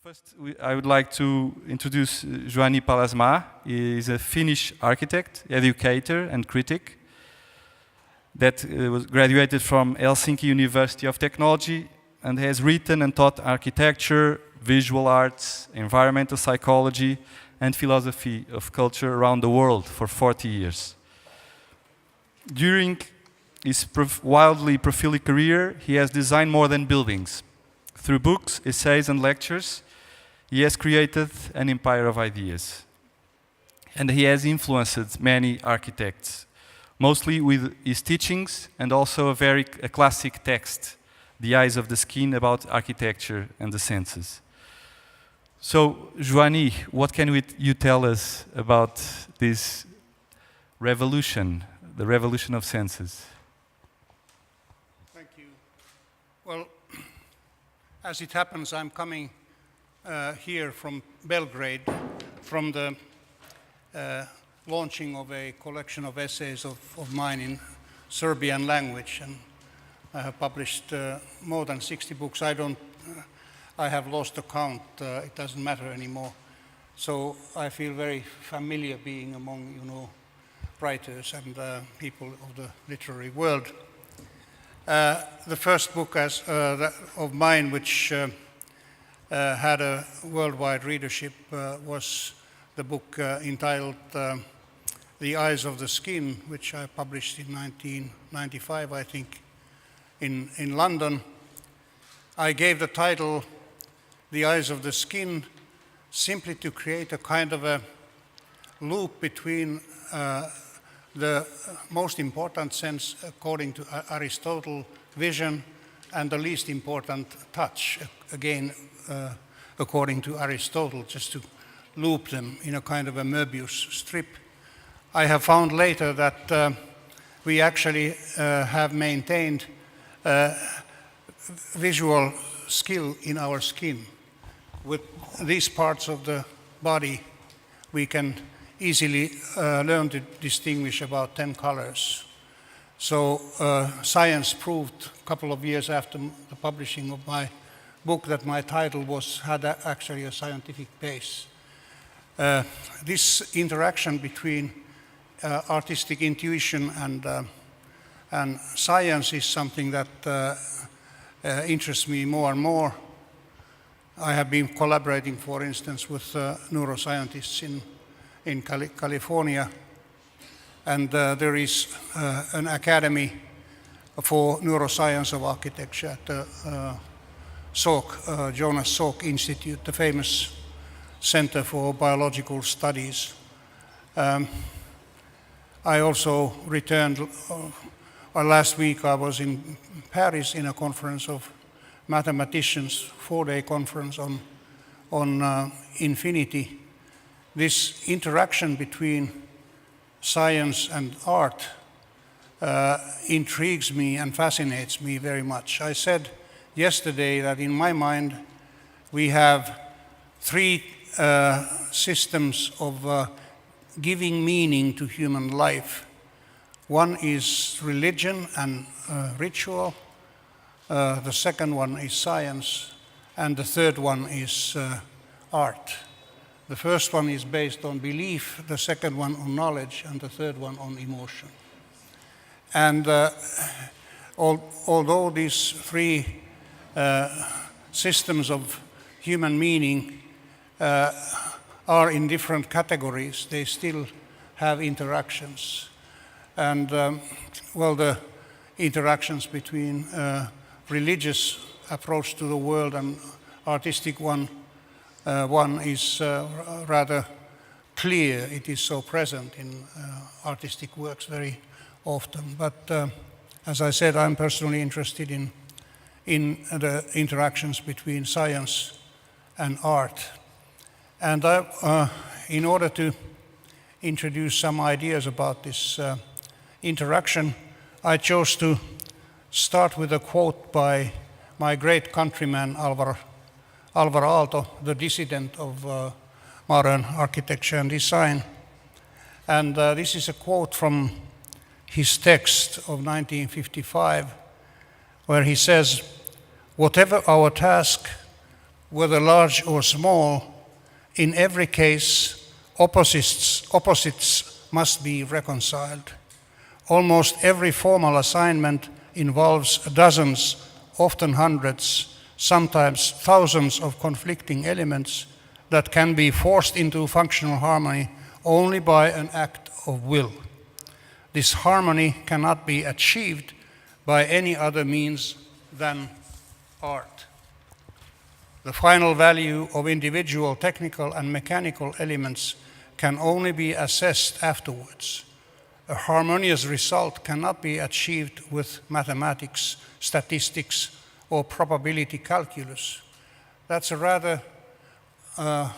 First, I would like to introduce Juhani Pallasmaa. He is a Finnish architect, educator, and critic that was graduated from Helsinki University of Technology and has written and taught architecture, visual arts, environmental psychology, and philosophy of culture around the world for 40 years. During his wildly prolific career, he has designed more than buildings. Through books, essays, and lectures, he has created an empire of ideas. And he has influenced many architects, mostly with his teachings and also a classic text, The Eyes of the Skin, about architecture and the senses. So, Juhani, what can you tell us about this revolution, the revolution of senses? Thank you. Well, as it happens, I'm coming here from Belgrade, from the launching of a collection of essays of mine in Serbian language, and I have published more than 60 books. I have lost the count. It doesn't matter anymore. So I feel very familiar being among, writers and people of the literary world. The first book of mine, which had a worldwide readership, was the book entitled The Eyes of the Skin, which I published in 1995, I think, in London. I gave the title The Eyes of the Skin simply to create a kind of a loop between the most important sense, according to Aristotle, vision, and the least important, touch, again, according to Aristotle, just to loop them in a kind of a Möbius strip. I have found later that we actually have maintained visual skill in our skin. With these parts of the body, we can easily learn to distinguish about 10 colors. So science proved a couple of years after the publishing of my book that my title had actually a scientific base. This interaction between artistic intuition and science is something that interests me more and more. I have been collaborating, for instance, with neuroscientists in California, and there is an academy for neuroscience of architecture at the Jonas Salk Institute, the famous Center for Biological Studies. I also returned, last week I was in Paris in a conference of mathematicians, 4-day conference on infinity. This interaction between science and art intrigues me and fascinates me very much. I said yesterday that in my mind we have three systems of giving meaning to human life. One is religion and ritual, the second one is science, and the third one is art. The first one is based on belief, the second one on knowledge, and the third one on emotion. And although these three systems of human meaning are in different categories, they still have interactions. And the interactions between religious approach to the world and artistic one is rather clear. It is so present in artistic works very often. But as I said, I'm personally interested in the interactions between science and art. And in order to introduce some ideas about this interaction, I chose to start with a quote by my great countryman Alvar Aalto, the dissident of modern architecture and design. And this is a quote from his text of 1955, where he says, "Whatever our task, whether large or small, in every case, opposites must be reconciled. Almost every formal assignment involves dozens, often hundreds, sometimes thousands of conflicting elements that can be forced into functional harmony only by an act of will. This harmony cannot be achieved by any other means than art. The final value of individual technical and mechanical elements can only be assessed afterwards. A harmonious result cannot be achieved with mathematics, statistics, or probability calculus. That's a rather, how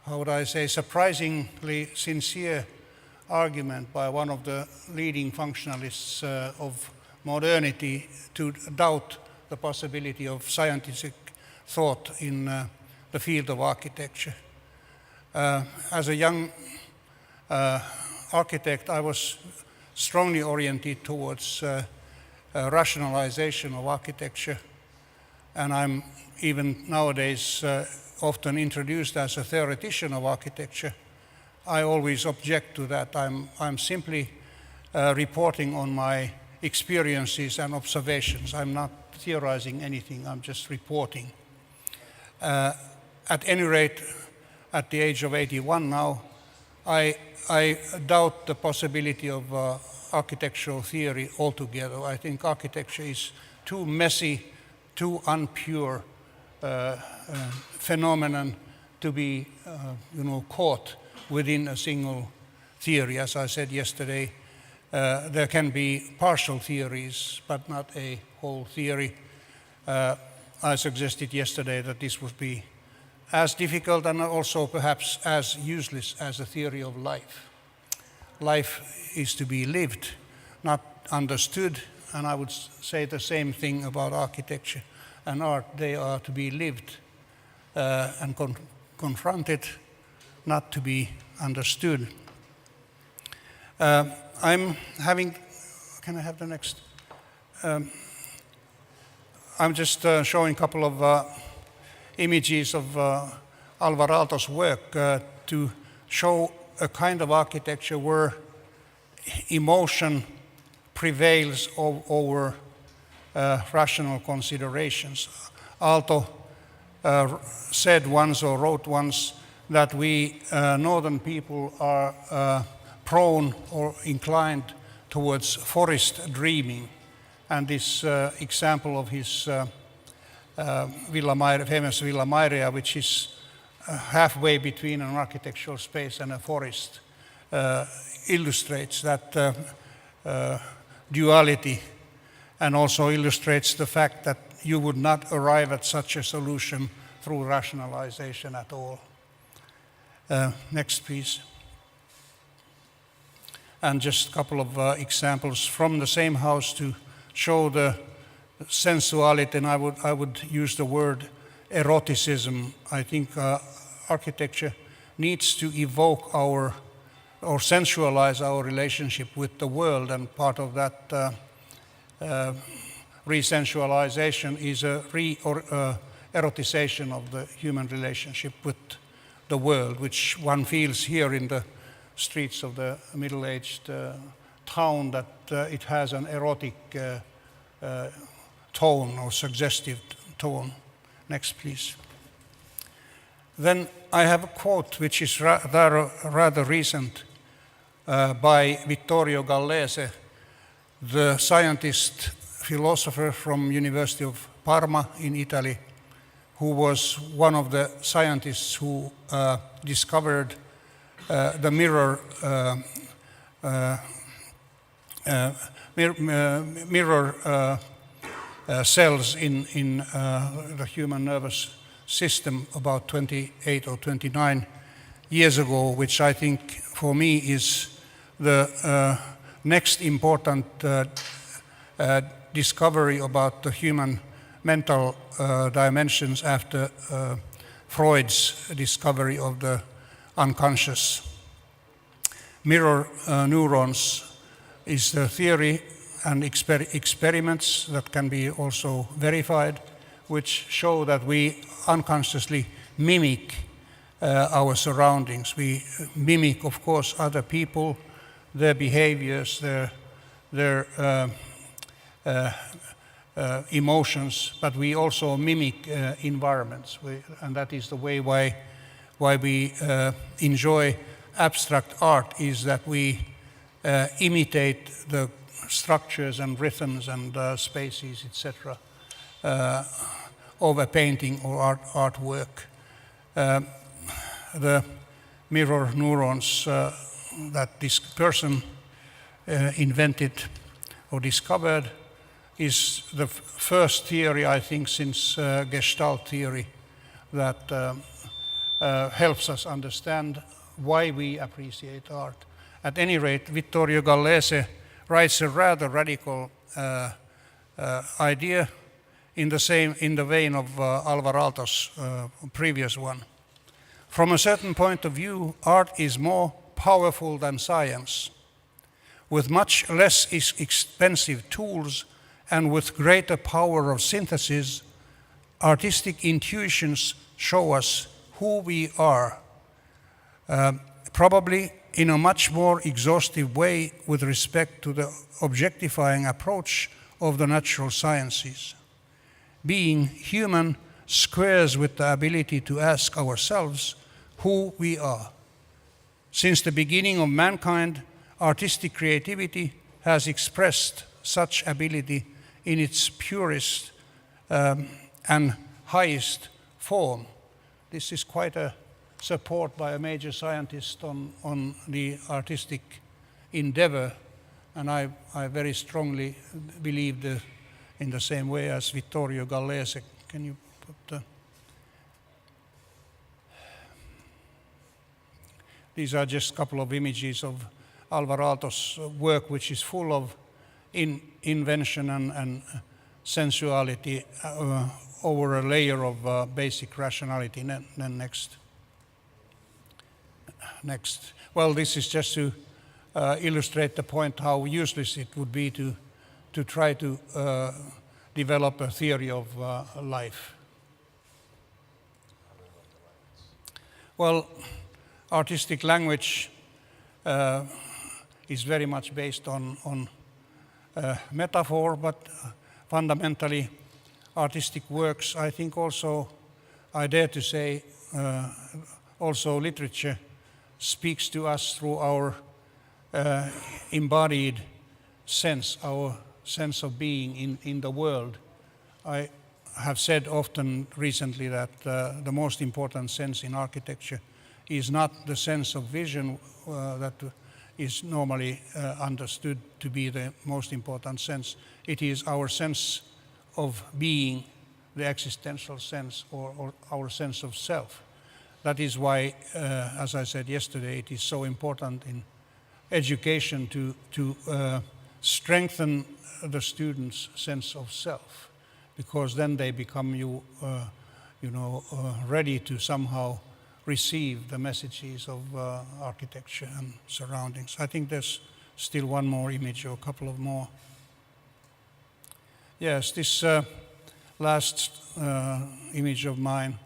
would I say, surprisingly sincere argument by one of the leading functionalists of modernity to doubt the possibility of scientific thought in the field of architecture. As a young architect, I was strongly oriented towards rationalization of architecture, and I'm even nowadays often introduced as a theoretician of architecture. I always object to that. I'm simply reporting on my experiences and observations. I'm not theorizing anything, I'm just reporting. At any rate, at the age of 81 now, I doubt the possibility of architectural theory altogether. I think architecture is too messy, too unpure phenomenon to be caught within a single theory. As I said yesterday, there can be partial theories, but not a whole theory. I suggested yesterday that this would be as difficult and also perhaps as useless as a theory of life. Life is to be lived, not understood, and I would say the same thing about architecture and art. They are to be lived and confronted, not to be understood. I'm having, can I have the next? I'm just showing a couple of images of Alvarado's work to show a kind of architecture where emotion prevails over rational considerations. Aalto said once or wrote once that we northern people are prone or inclined towards forest dreaming. And this example of his famous Villa Mairea, which is halfway between an architectural space and a forest, illustrates that duality, and also illustrates the fact that you would not arrive at such a solution through rationalization at all. Next, please. And just a couple of examples from the same house to show the sensuality, and I would use the word eroticism. I think architecture needs to evoke or sensualize our relationship with the world, and part of that resensualization is a erotization of the human relationship with the world, which one feels here in the streets of the middle-aged town, that it has an erotic tone or suggestive tone. Next, please. Then I have a quote which is rather recent by Vittorio Gallese, the scientist, philosopher from University of Parma in Italy, who was one of the scientists who discovered the mirror cells in the human nervous system about 28 or 29 years ago, which I think for me is the next important discovery about the human mental dimensions after Freud's discovery of the unconscious. Mirror neurons is the theory and experiments that can be also verified which show that we unconsciously mimic our surroundings. We mimic, of course, other people, their behaviors, their emotions, but we also mimic environments. And that is the way why we enjoy abstract art, is that we imitate the structures and rhythms and spaces, etc., of a painting or artwork. The mirror neurons that this person invented or discovered is the first theory, I think, since Gestalt theory that helps us understand why we appreciate art. At any rate, Vittorio Gallese writes a rather radical idea in the vein of Alvar Aalto's previous one. From a certain point of view, art is more powerful than science. With much less expensive tools and with greater power of synthesis, artistic intuitions show us who we are, probably in a much more exhaustive way with respect to the objectifying approach of the natural sciences. Being human squares with the ability to ask ourselves who we are. Since the beginning of mankind, artistic creativity has expressed such ability in its purest and highest form. This is quite a support by a major scientist on the artistic endeavor, and I very strongly believe in the same way as Vittorio Gallese. Can you put these are just a couple of images of Alvar Aalto's work, which is full of invention and sensuality over a layer of basic rationality. Then next. Well, this is just to illustrate the point how useless it would be to try to develop a theory of life. Well, artistic language is very much based on metaphor, but fundamentally artistic works, I think also, I dare to say, also literature speaks to us through our embodied sense, our sense of being in the world. I have said often recently that the most important sense in architecture is not the sense of vision that is normally understood to be the most important sense. It is our sense of being, the existential sense, or our sense of self. That is why, as I said yesterday, it is so important in education to strengthen the students' sense of self, because then they become ready to somehow receive the messages of architecture and surroundings. I think there's still one more image or a couple of more. Yes, this last image of mine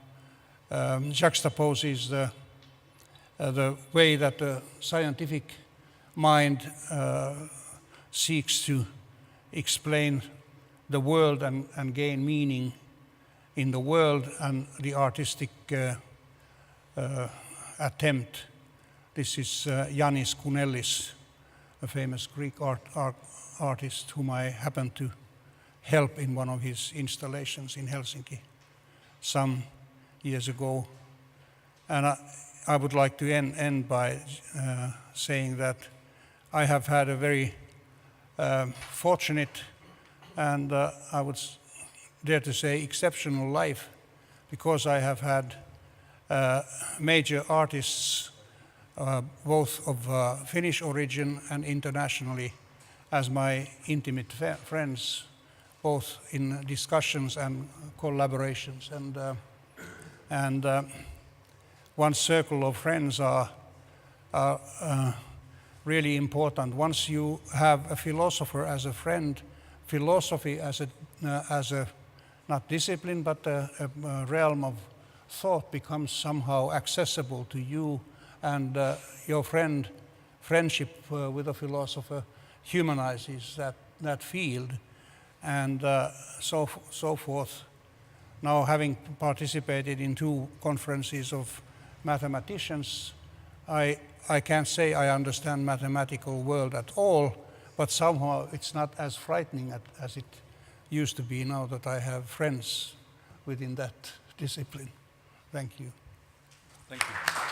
juxtaposes the way that the scientific mind seeks to explain the world and gain meaning in the world, and the artistic attempt. This is Yannis Kounellis, a famous Greek artist whom I happened to help in one of his installations in Helsinki some years ago. And I would like to end by saying that I have had a very fortunate and I would dare to say exceptional life, because I have had major artists, both of Finnish origin and internationally, as my intimate friends, both in discussions and collaborations. And one circle of friends are really important. Once you have a philosopher as a friend, philosophy as a not discipline, but a realm of thought becomes somehow accessible to you, and your friendship with a philosopher humanizes that field, and so forth. Now, having participated in 2 conferences of mathematicians, I can't say I understand mathematical world at all, but somehow it's not as frightening as it used to be now that I have friends within that discipline. Thank you. Thank you.